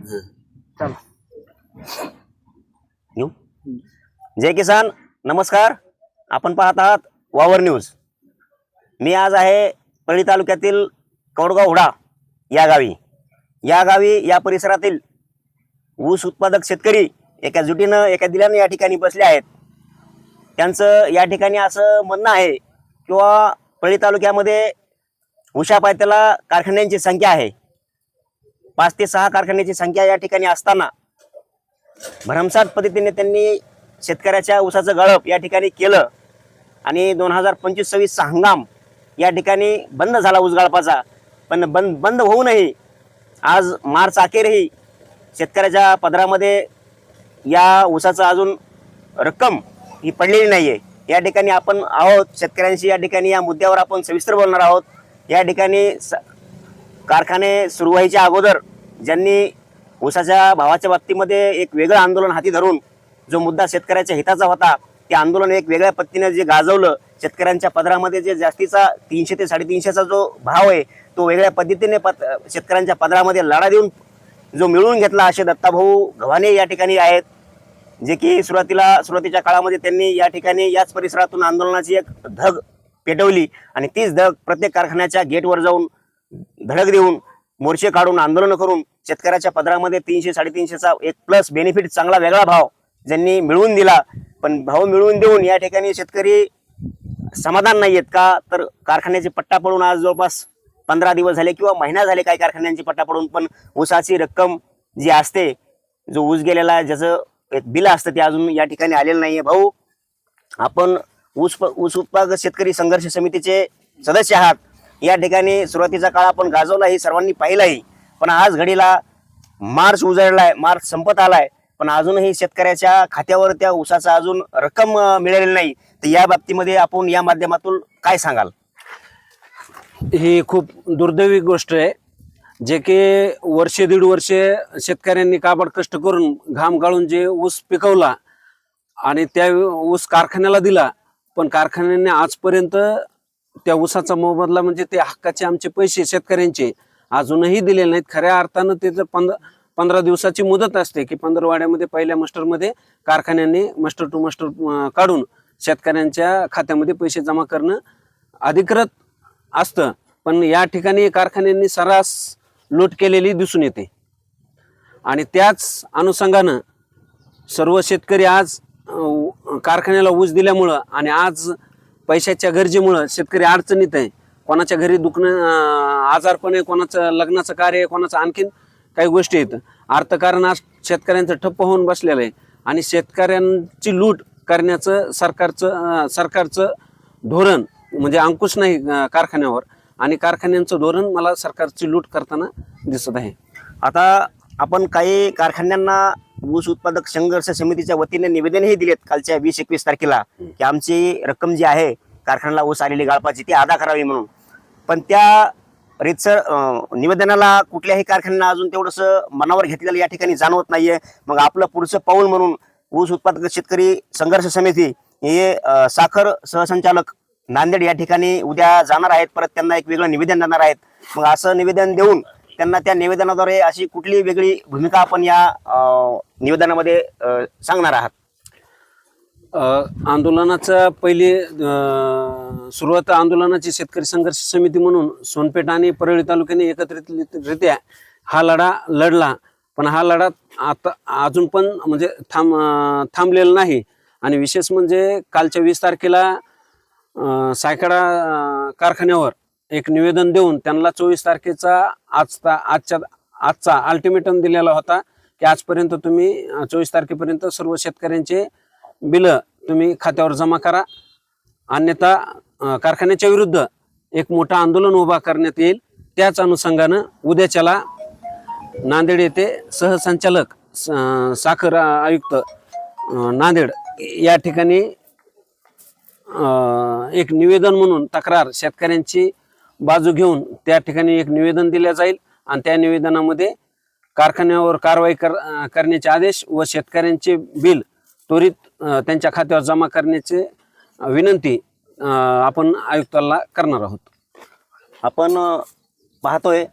चला येऊ. जय किसान, नमस्कार. आपण पाहत आहात वावर न्यूज. मी आज आहे परळी तालुक्यातील कौडगाव हुडा या गावी या परिसरातील ऊस उत्पादक शेतकरी एका जुटीनं एका दिल्यानं या ठिकाणी बसले आहेत. त्यांचं या ठिकाणी असं म्हणणं आहे किंवा परळी तालुक्यामध्ये ऊसा पायथ्याला कारखान्यांची संख्या आहे. 5 ते 6 कारखान्याची संख्या या ठिकाणी असताना भरमसाठ पद्धतीने त्यांनी शेतकऱ्याच्या ऊसाचं गळप या ठिकाणी केलं आणि 2025-26 हंगाम या ठिकाणी बंद झाला ऊस गाळपाचा. पण बंद होऊनही आज मार्च अखेरही शेतकऱ्याच्या पदरामध्ये या ऊसाचं अजून रक्कम ही पडलेली नाहीये. या ठिकाणी आपण आहोत शेतकऱ्यांशी, या ठिकाणी या मुद्द्यावर आपण सविस्तर बोलणार आहोत. या ठिकाणी कारखाने सुरू व्हायच्या अगोदर ज्यांनी ऊसाच्या भावाच्या बाबतीमध्ये एक वेगळं आंदोलन हाती धरून जो मुद्दा शेतकऱ्याच्या हिताचा होता ते आंदोलन एक वेगळ्या पद्धतीने जे गाजवलं, शेतकऱ्यांच्या पदरामध्ये जे जास्तीचा 300 ते 350चा जो भाव आहे तो वेगळ्या पद्धतीने शेतकऱ्यांच्या पदरामध्ये लढा देऊन जो मिळवून घेतला असे दत्ताभाऊ गव्हाणे या ठिकाणी आहेत, जे की सुरुवातीच्या काळामध्ये त्यांनी या ठिकाणी याच परिसरातून आंदोलनाची एक धग पेटवली आणि तीच धग प्रत्येक कारखान्याच्या गेटवर जाऊन धडक देऊन मोर्चे काढून आंदोलन करून शेतकऱ्याच्या पदरामध्ये 300-350चा एक प्लस बेनिफिट चांगला वेगळा भाव ज्यांनी मिळवून दिला. पण भाव मिळवून देऊन या ठिकाणी शेतकरी समाधान नाही आहेत का, तर कारखान्याचे पट्टा पडून आज जवळपास 15 दिवस झाले किंवा महिना झाले काही कारखान्यांची पट्टा पडून, पण ऊसाची रक्कम जी असते, जो ऊस गेलेला ज्याचं एक बिल असतं ते अजून या ठिकाणी आलेलं नाहीये. भाऊ, आपण ऊस उत्पादक शेतकरी संघर्ष समितीचे सदस्य आहात. या ठिकाणी सुरुवातीचा काळ आपण गाजवला ही सर्वांनी पाहिलाही, पण आज घडीला मार्च उजळलाय, मार्च संपत आलाय, पण अजूनही शेतकऱ्याच्या खात्यावर त्या ऊसाचा अजून रक्कम मिळालेली नाही. तर या बाबतीमध्ये आपण या माध्यमातून काय सांगाल? ही खूप दुर्दैवी गोष्ट आहे, जे की वर्षे दीड वर्षे शेतकऱ्यांनी काबाड कष्ट करून घाम गाळून जे ऊस पिकवला आणि त्या ऊस कारखान्याला दिला, पण कारखान्याने आजपर्यंत त्या ऊसाचा मोबदला म्हणजे ते हक्काचे आमचे पैसे शेतकऱ्यांचे अजूनही दिलेले नाहीत. खऱ्या अर्थानं ते जर 15 दिवसाची मुदत असते की 15 वाड्यामध्ये पहिल्या मस्टरमध्ये कारखान्याने मस्टर टू मस्टर काढून शेतकऱ्यांच्या खात्यामध्ये पैसे जमा करणं अधिकृत असतं, पण या ठिकाणी कारखान्यांनी सर्रास लूट केलेली दिसून येते. आणि त्याच अनुषंगानं सर्व शेतकरी आज कारखान्याला ऊस दिल्यामुळं आणि आज पैशाच्या गरजेमुळं शेतकरी अडचणीत आहे. कोणाच्या घरी दुखणं आजारपण आहे, कोणाचं लग्नाचं कार्य आहे, कोणाचं आणखीन काही गोष्टी आहेत. अर्थकारण आज शेतकऱ्यांचं ठप्प होऊन बसलेलं आहे आणि शेतकऱ्यांची लूट करण्याचं सरकारचं धोरण म्हणजे अंकुश नाही कारखान्यावर, आणि कारखान्यांचं धोरण मला सरकारची लूट करताना दिसत आहे. आता आपण काही कारखान्यांना ऊस उत्पादक संघर्ष समितीच्या वतीने निवेदनही दिलेत कालच्या 20-21 तारखेला की आमची रक्कम जी आहे कारखान्याला ऊस आलेली गाळपाची ती अदा करावी म्हणून. पण त्या रीतसर निवेदनाला कुठल्याही कारखान्यांना अजून तेवढंसं मनावर घेतलेलं या ठिकाणी जाणवत नाहीये. मग आपलं पुढचं पाऊल म्हणून ऊस उत्पादक शेतकरी संघर्ष समिती हे साखर सहसंचालक नांदेड या ठिकाणी उद्या जाणार आहेत, परत त्यांना एक वेगळं निवेदन देणार आहेत. मग असं निवेदन देऊन त्यांना त्या निवेदनाद्वारे अशी कुठली वेगळी भूमिका आपण या निवेदनामध्ये सांगणार आहात? आंदोलनाचा पहिली सुरुवात आंदोलनाची शेतकरी संघर्ष समिती म्हणून सोनपेठ आणि परळी तालुक्याने एकत्रितरित्या हा लढा लढला, पण हा लढा आता अजून पण म्हणजे थांबलेला नाही. आणि विशेष म्हणजे कालच्या 20 तारखेला सायकडा कारखान्यावर एक निवेदन देऊन त्यांना 24 तारखेचा आजचा अल्टिमेटम दिलेला होता की आजपर्यंत तुम्ही 24 तारखेपर्यंत सर्व शेतकऱ्यांचे बिल तुम्ही खात्यावर जमा करा, अन्यथा कारखान्याच्या विरुद्ध एक मोठं आंदोलन उभा करण्यात येईल. त्याच अनुषंगानं उद्याच्याला नांदेड येथे सहसंचालक साखर आयुक्त नांदेड या ठिकाणी एक निवेदन म्हणून तक्रार शेतकऱ्यांची बाजू घेऊन त्या ठिकाणी एक निवेदन दिले जाईल आणि त्या निवेदनामध्ये कारखान्यावर कारवाई करण्याचे आदेश व शेतकऱ्यांचे बिल त्वरित त्यांच्या खात्यावर जमा करण्याचे विनंती आपण आयुक्ताला करणार आहोत. आपण पाहतोय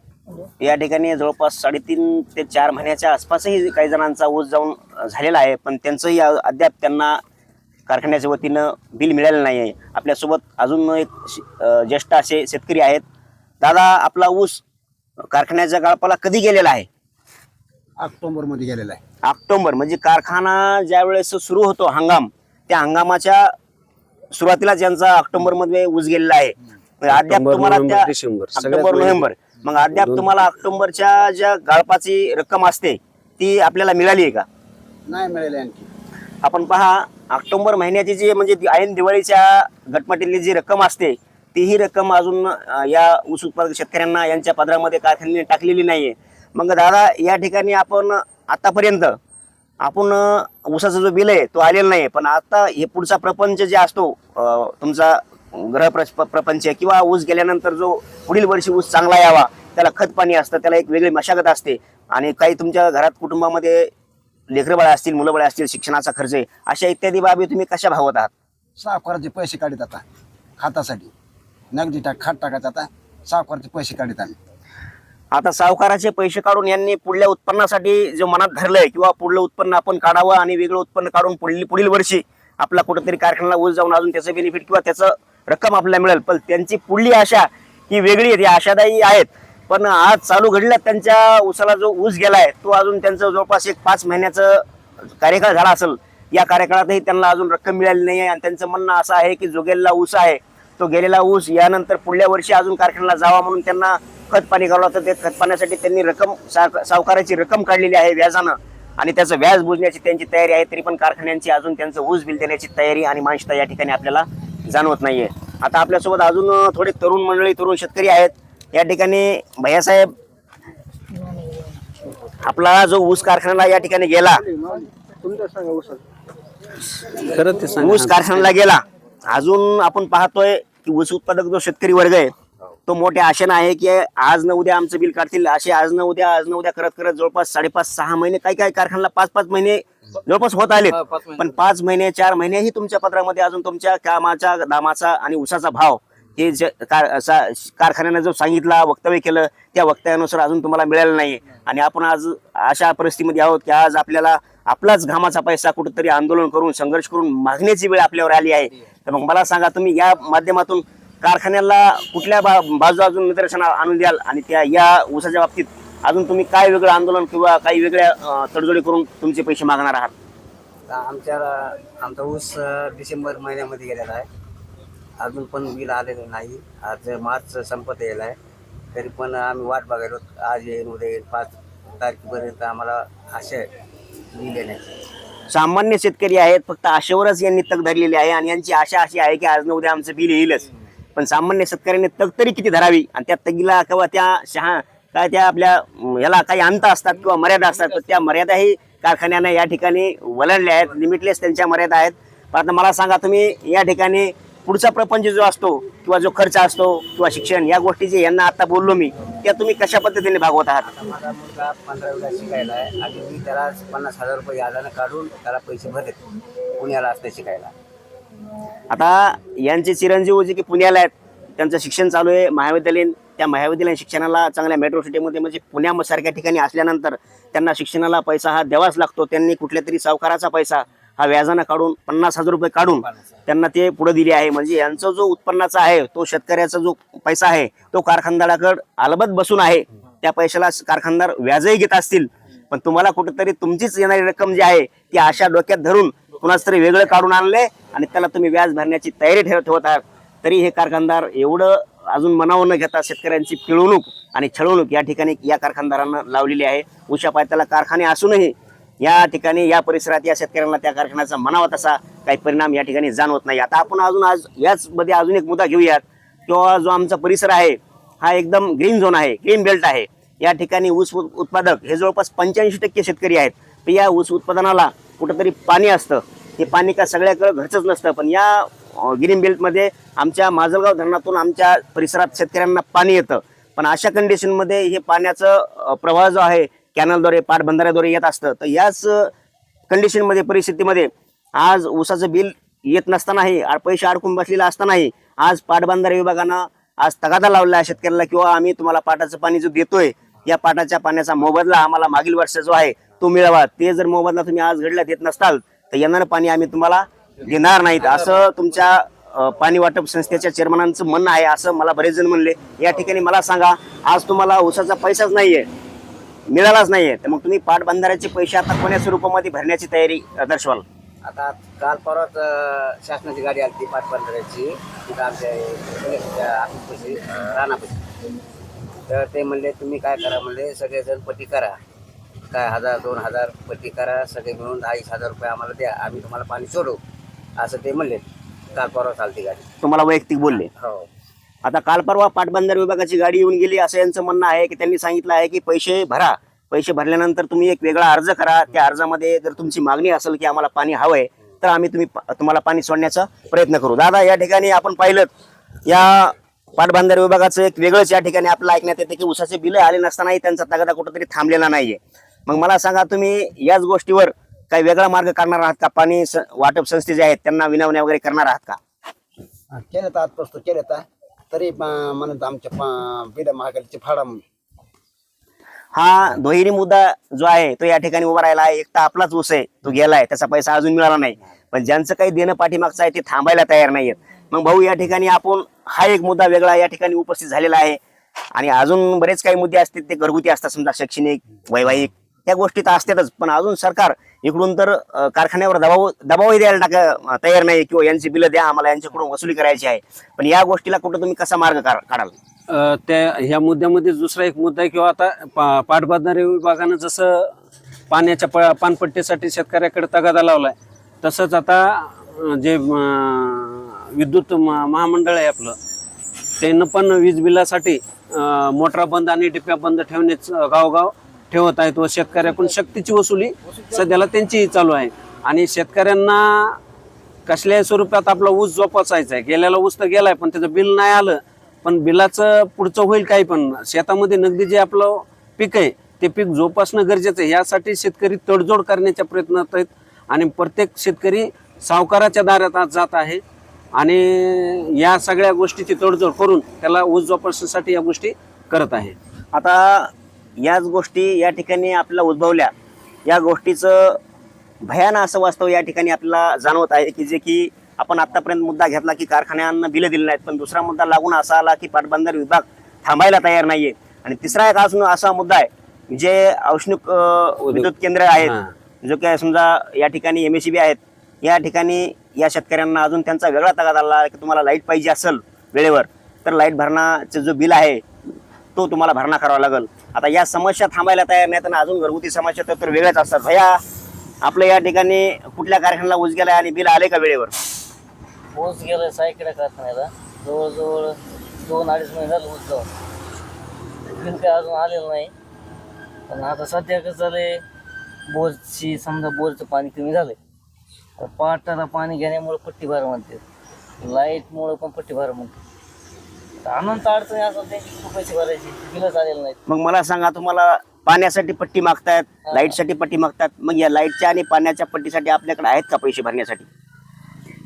या ठिकाणी जवळपास 3.5 ते 4 महिन्याच्या आसपासही काही जणांचा ऊस जाऊन झालेला आहे, पण त्यांचंही अद्याप त्यांना कारखान्याच्या वतीनं बिल मिळालेलं नाही आहे. आपल्यासोबत अजून एक ज्येष्ठ असे शेतकरी आहेत. दादा, आपला ऊस कारखान्याच्या गाळपाला कधी गेलेला आहे? ऑक्टोबर मध्ये गेलेला आहे. ऑक्टोबर म्हणजे कारखाना ज्या वेळेस सुरू होतो हंगाम, त्या हंगामाच्या सुरुवातीला ज्यांचा ऑक्टोबर मध्ये ऊस गेलेला आहे. अद्याप ऑक्टोबर, तुम्हाला नोव्हेंबर, त्या डिसेंबर सगळ्यात ऑक्टोबर पहिले. नोव्हेंबर मग अद्याप तुम्हाला ऑक्टोबरच्या ज्या गाळपाची रक्कम असते ती आपल्याला मिळाली आहे का? नाही मिळाले आणखी. आपण पहा, ऑक्टोबर महिन्याची जी म्हणजे ऐन दिवाळीच्या घटमाटीतली जी रक्कम असते तीही रक्कम अजून या ऊस उत्पादक शेतकऱ्यांना यांच्या पदरामध्ये कारखान्याने टाकलेली नाहीये. मग दादा, या ठिकाणी आपण आतापर्यंत ऊसाचा जो बिल आहे तो आलेला नाही, पण आता हे पुढचा प्रपंच जे असतो तुमचा प्रपंच किंवा ऊस गेल्यानंतर जो पुढील वर्षी ऊस चांगला यावा त्याला खत पाणी असतं, त्याला एक वेगळी मशागत असते, आणि काही तुमच्या घरात कुटुंबामध्ये लेकरं बाळ असतील, मुलं बाळ असतील, शिक्षणाचा खर्च आहे, अशा इत्यादी बाबी तुम्ही कशा भागवत आहात? सावकाराचे पैसे काढत आता खातासाठी, नगदी खात टाकायचं आता सावकाराचे पैसे काढत आम्ही. आता सावकाराचे पैसे काढून यांनी पुढल्या उत्पन्नासाठी जो मनात धरलंय किंवा पुढलं उत्पन्न आपण काढावं आणि वेगळं उत्पन्न काढून पुढील वर्षी आपला कुठेतरी कारखान्याला ऊस जाऊन अजून त्याचं बेनिफिट किंवा त्याचं रक्कम आपल्याला मिळेल, पण त्यांची पुढली आशा ही वेगळी आहे, ती आशादायी आहेत. पण आज चालू घडल्यात त्यांच्या ऊसाला जो ऊस गेलाय तो अजून त्यांचं जवळपास 5 महिन्याचं कार्यकाळ झाला असेल. या कार्यकाळातही त्यांना अजून रक्कम मिळाली नाही आहे, आणि त्यांचं म्हणणं असं आहे की जो गेलेला ऊस आहे तो गेलेला ऊस यानंतर पुढल्या वर्षी अजून कारखान्याला जावा म्हणून त्यांना खत पाणी करावं लागतं. ते खत पाण्यासाठी त्यांनी सावकाराची रक्कम काढलेली आहे व्याजानं, आणि त्याचं व्याज बुजण्याची त्यांची तयारी आहे. तरी पण कारखान्यांची अजून त्यांचं ऊस बिल देण्याची तयारी आणि मानसिकता या ठिकाणी आपल्याला जाणवत नाहीये. आता आपल्यासोबत अजून थोडे तरुण मंडळी, तरुण शेतकरी आहेत. या ठिकाणी भैयासाहेब, आपला जो ऊस कारखान्याला या ठिकाणी गेला, खरं ते सांगा. ऊस कारखान्याला गेला, अजून आपण पाहतोय की ऊस उत्पादक जो शेतकरी वर्ग आहे तो मोठ्या आशेनं आहे की आज न उद्या आमचं बिल काढतील, असे आज न उद्या करत करत जवळपास 5.5-6 महिने, काही कारखान्याला 5-5 महिने जवळपास होत आले. पण 5 महिने 4 महिनेही तुमच्या पत्रामध्ये अजून तुमच्या कामाचा, दामाचा आणि ऊसाचा भाव हे कारखान्याने जो सांगितला, वक्तव्य केलं, त्या वक्तव्यानुसार अजून तुम्हाला मिळालं नाही. आणि आपण आज अशा परिस्थितीमध्ये आहोत की आज आपल्याला आपलाच घामाचा पैसा कुठेतरी आंदोलन करून, संघर्ष करून मागण्याची वेळ आपल्यावर आली आहे. तर मग मला सांगा, तुम्ही या माध्यमातून कारखान्याला कुठल्या बाजू अजून निदर्शन आणून द्याल, आणि त्या या ऊसाच्या बाबतीत अजून तुम्ही काय वेगळं आंदोलन किंवा काही वेगळ्या तडजोडी करून तुमचे पैसे मागणार आहात? आमचा ऊस डिसेंबर महिन्यामध्ये गेलेला आहे, अजून पण बिल आलेलं नाही. आज मार्च संपत येईल आहे, तरी पण आम्ही वाट बघायलो. आज येईल, उद्या येईल, 5 तारखेपर्यंत आम्हाला आशा बिल येण्याची. सामान्य शेतकरी आहेत, फक्त आशेवरच यांनी तग धरलेली आहे, आणि यांची आशा अशी आहे की आज न उद्या आमचं बिल येईलच. पण सामान्य शेतकऱ्यांनी तग तरी किती धरावी, आणि त्या तगीला किंवा त्या आपल्या याला काही अंत असतात किंवा मर्यादा असतात, तर त्या मर्यादाही कारखान्यानं या ठिकाणी वलंडल्या आहेत, लिमिटलेस त्यांच्या मर्यादा आहेत. पण आता मला सांगा, तुम्ही या ठिकाणी पुढचा प्रपंच जो असतो किंवा जो खर्च असतो किंवा शिक्षण, या गोष्टी जे यांना आता बोललो मी, त्या तुम्ही कशा पद्धतीने भागवत आहात? माझा मुलगा 15वीला शिकायला आहे, आणि मी त्याला 50,000 रुपये यादानं काढून त्याला पैसे भरले, पुण्याला असते शिकायला. आता यांचे चिरंजीव जे की पुण्याला आहेत, त्यांचं शिक्षण चालू आहे महाविद्यालयीन. त्या महाविद्यालयीन शिक्षणाला चांगल्या मेट्रो सिटीमध्ये म्हणजे पुण्यासारख्या ठिकाणी असल्यानंतर त्यांना शिक्षणाला पैसा हा द्यावाच लागतो. त्यांनी कुठल्या तरी सावकाराचा पैसा हा व्याजानं काढून 50,000 रुपये काढून त्यांना ते पुढे दिले आहे. म्हणजे यांचा जो उत्पन्नाचा आहे, तो शेतकऱ्याचा जो पैसा आहे तो कारखानदाराकडे अलबत बसून आहे. त्या पैशाला कारखानदार व्याजही घेत असतील, पण तुम्हाला कुठेतरी तुमचीच येणारी रक्कम जी आहे ती आशा डोक्यात धरून कुणाच तरी वेगळं काढून आणले, आणि त्याला तुम्ही व्याज भरण्याची तयारी ठेवत आहात. तरी हे कारखानदार एवढं अजून मनावर न घेता शेतकऱ्यांची पिळवणूक आणि छळवणूक या ठिकाणी या कारखानदारांना लावलेली आहे. उशा पायथ्याला कारखाने असूनही या ठिकाणी, या परिसरात या शेतकऱ्यांना त्या कारखान्याचा म्हणावा तसा काही परिणाम या ठिकाणी जाणवत नाही. आता आपण आज याचमध्ये अजून एक मुद्दा घेऊयात, किंवा जो आमचा परिसर आहे हा एकदम ग्रीन झोन आहे, ग्रीन बेल्ट आहे. या ठिकाणी ऊस उत्पादक हे जवळपास 85% शेतकरी आहेत. तर या ऊस उत्पादनाला कुठंतरी पाणी असतं, हे पाणी का सगळ्याकडे घरचंच नसतं, पण या ग्रीन बेल्टमध्ये आमच्या माजलगाव धरणातून आमच्या परिसरात शेतकऱ्यांना पाणी येतं. पण अशा कंडिशनमध्ये हे पाण्याचं प्रवाह जो आहे कॅनलद्वारे, पाटबंधाऱ्याद्वारे येत असतं. तर याच कंडिशनमध्ये, परिस्थितीमध्ये आज ऊसाचं बिल येत नसतानाही, पैसे अडकून बसलेला असतानाही आज पाटबंधारे विभागानं आज तगादा लावला आहे शेतकऱ्याला, किंवा आम्ही तुम्हाला पाटाचं पाणी जो देतोय या पाटाच्या पाण्याचा मोबदला आम्हाला मागील वर्ष जो आहे तो मिळावा, ते जर मोबदला तुम्ही आज घडला देत नसताल तर येणारं पाणी आम्ही तुम्हाला देणार नाहीत, असं तुमच्या पाणी वाटप संस्थेच्या चेअरमनांचं म्हणणं आहे, असं मला बरेच जण म्हणले. या ठिकाणी मला सांगा, आज तुम्हाला ऊसाचा पैसाच नाहीये, मिळालाच नाहीये, तर मग तुम्ही पाटबंधाऱ्याचे पैसे आता कोण्या स्वरूपामध्ये भरण्याची तयारी दर्शवाल? आता काल परवाच शासनाची गाडी आली ती पाटबंधाऱ्याची, तिथं आमच्या ऑफिसपाशी रानापाशी. तर ते म्हणले तुम्ही काय करा, म्हणले सगळेजण पट्टी करा, काय 1000-2000 पट्टी करा, सगळे मिळून 2,500 रुपये आम्हाला द्या, आम्ही तुम्हाला पाणी सोडू, असं ते म्हणले. काल परवा चालती गाडी. तुम्हाला वैयक्तिक बोलले? हो. आता काल परवा पाटबंधारे विभागाची गाडी येऊन गेली असं यांचं म्हणणं आहे की त्यांनी सांगितलं आहे की पैसे भरा, पैसे भरल्यानंतर तुम्ही एक वेगळा अर्ज करा, त्या अर्जामध्ये जर तुमची मागणी असेल की आम्हाला पाणी हवंय तर आम्ही तुम्हाला पाणी सोडण्याचा प्रयत्न करू. दादा, या ठिकाणी आपण पाहिलं या पाटबंधारे विभागाचं एक वेगळंच या ठिकाणी आपल्याला ऐकण्यात येते की ऊसाचे बिल आले नसतानाही त्यांचा तगादा कुठेतरी थांबलेला नाहीये. मग मला सांगा, तुम्ही याच गोष्टीवर काही वेगळा मार्ग करणार आहात का? पाणी वाटप संस्थे जे आहेत त्यांना विनवण्या वगैरे करणार आहात का? केलं तर आजपासून केलं तर तरी म्हणत आमच्या बिल महागाईचे फाडा म्हणून. हा दुहेरी मुद्दा जो आहे तो या ठिकाणी उभा राहिला आहे. एक तर आपलाच ऊस आहे, तो गेलाय, त्याचा पैसा अजून मिळाला नाही, पण ज्यांचं काही देणं पाठीमागचं आहे ते थांबायला तयार नाहीयेत. मग भाऊ, या ठिकाणी आपण हा एक मुद्दा वेगळा या ठिकाणी उपस्थित झालेला आहे, आणि अजून बरेच काही मुद्दे असतील ते घरगुती असतात, समजा शैक्षणिक, वैवाहिक, त्या गोष्टी तर असतातच, पण अजून सरकार इकडून तर कारखान्यावर दबावही द्यायला तयार नाही, किंवा यांची बिलं द्या, आम्हाला यांच्याकडून वसुली करायची आहे. पण या गोष्टीला कुठं तुम्ही कसा मार्ग काढाल? त्या ह्या मुद्द्यामध्ये दुसरा एक मुद्दा आहे, किंवा आता पाटबंधारे विभागानं जसं पाण्याच्या पानपट्टीसाठी शेतकऱ्याकडे तगादा लावलाय, तसंच आता जे विद्युत महामंडळ आहे आपलं, त्यानं पण वीज बिलासाठी मोटरा बंद आणि डिप्या बंद ठेवण्याच गावगाव ठेवत आहेत, व शेतकऱ्याकडून शक्तीची वसुली सध्याला त्यांचीही चालू आहे. आणि शेतकऱ्यांना कसल्याही स्वरूपात आपला ऊस जोपासायचा आहे. गेल्याला ऊस तर गेलाय, पण त्याचं बिल नाही आलं, पण बिलाचं पुढचं होईल काही, पण शेतामध्ये नगदी जे आपलं पीक आहे ते पीक जोपासणं गरजेचं आहे. यासाठी शेतकरी तडजोड करण्याच्या प्रयत्नात आहेत, आणि प्रत्येक शेतकरी सावकाराच्या दारात आज जात आहे, आणि या सगळ्या गोष्टीची तडजोड करून त्याला ऊस जोपासण्यासाठी या गोष्टी करत आहे. आता याच गोष्टी या ठिकाणी आपल्याला उद्भवल्या, या गोष्टीचं भयानक असं वास्तव या ठिकाणी आपल्याला जाणवत आहे की जे की आपण आतापर्यंत मुद्दा घेतला की कारखान्यांना बिलं दिले नाहीत, पण दुसरा मुद्दा लागून असा आला की पाटबंधारे विभाग थांबायला तयार नाहीये. आणि तिसरा एक अजून असा मुद्दा आहे, जे औष्णिक विद्युत केंद्र आहेत, जो काय समजा या ठिकाणी MSCB आहेत, या ठिकाणी या शेतकऱ्यांना अजून त्यांचा वेगळा तगादा आला की तुम्हाला लाईट पाहिजे असेल वेळेवर तर लाईट भरणाचं जो बिल आहे तो तुम्हाला भरणा करावा लागेल. आता या समस्या थांबायला तयार नाहीत, आणि अजून घरगुती समस्या तर वेगळ्याच असतात. भैया, आपल्या या ठिकाणी कुठल्या कारखान्याला ऊस गेलाय आणि बिल आले का वेळेवर? ऊस गेलाय सायकडे कारखान्याला, जवळजवळ 2-2.5 महिने झालं ऊस जाऊन, बिल काय अजून आलेलं नाही. पण आता सध्या कसं झालंय, बोरची समजा बोरचं पाणी कमी झालंय, तर पाटाला पाणी घेण्यामुळे पट्टी भार म्हणते, लाईटमुळे पण पट्टी भार म्हणते. अनंत अडचणी असतात, त्यांची पैसे भरायचे, बिलच आलेलं नाहीत. मग मला सांगा, तुम्हाला पाण्यासाठी पट्टी मागतायत, लाईटसाठी पट्टी मागतात, मग या लाईटच्या आणि पाण्याच्या पट्टीसाठी आपल्याकडे आहेत का पैसे भरण्यासाठी?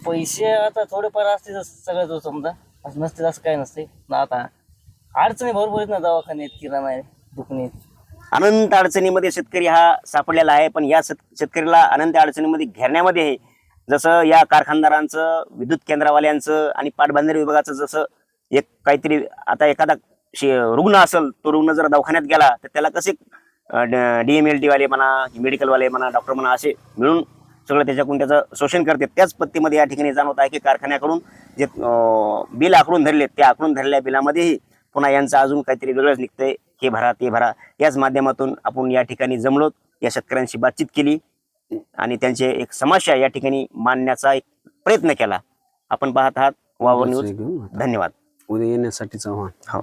पैसे आता थोडेफार असते सगळं, जो समजा असं नसते, असं काय नसते ना. आता अडचणी भरपूर आहेत ना, दवाखान्यात, किराणा आहे, दुकानेत. अनंत अडचणीमध्ये शेतकरी हा सापडलेला आहे, पण या शेतकऱ्याला अनंत अडचणीमध्ये घेरण्यामध्ये जसं या कारखानदारांचं, विद्युत केंद्रवाल्यांचं आणि पाटबंधारे विभागाचं जसं एक काहीतरी, आता एखादा रुग्ण असेल, तो रुग्ण जर दवाखान्यात गेला तर त्याला कसे DMLT वाले म्हणा, मेडिकलवाले म्हणा, डॉक्टर म्हणा, असे मिळून सगळं त्याच्याकडून त्याचं शोषण करते. त्याच पद्धतीमध्ये या ठिकाणी जाणवत आहे की कारखान्याकडून जे बिल आखडून धरले, त्या आखडून धरलेल्या बिलामध्येही पुन्हा यांचं अजून काहीतरी वेगळंच निघतंय, हे भरा ते भरा. याच माध्यमातून आपण या ठिकाणी जमलो, या शेतकऱ्यांशी बातचीत केली आणि त्यांचे एक समस्या या ठिकाणी मांडण्याचा एक प्रयत्न केला. आपण पाहत आहात वावर न्यूज. धन्यवाद. उद्या येण्यासाठीच आव्हान. हो.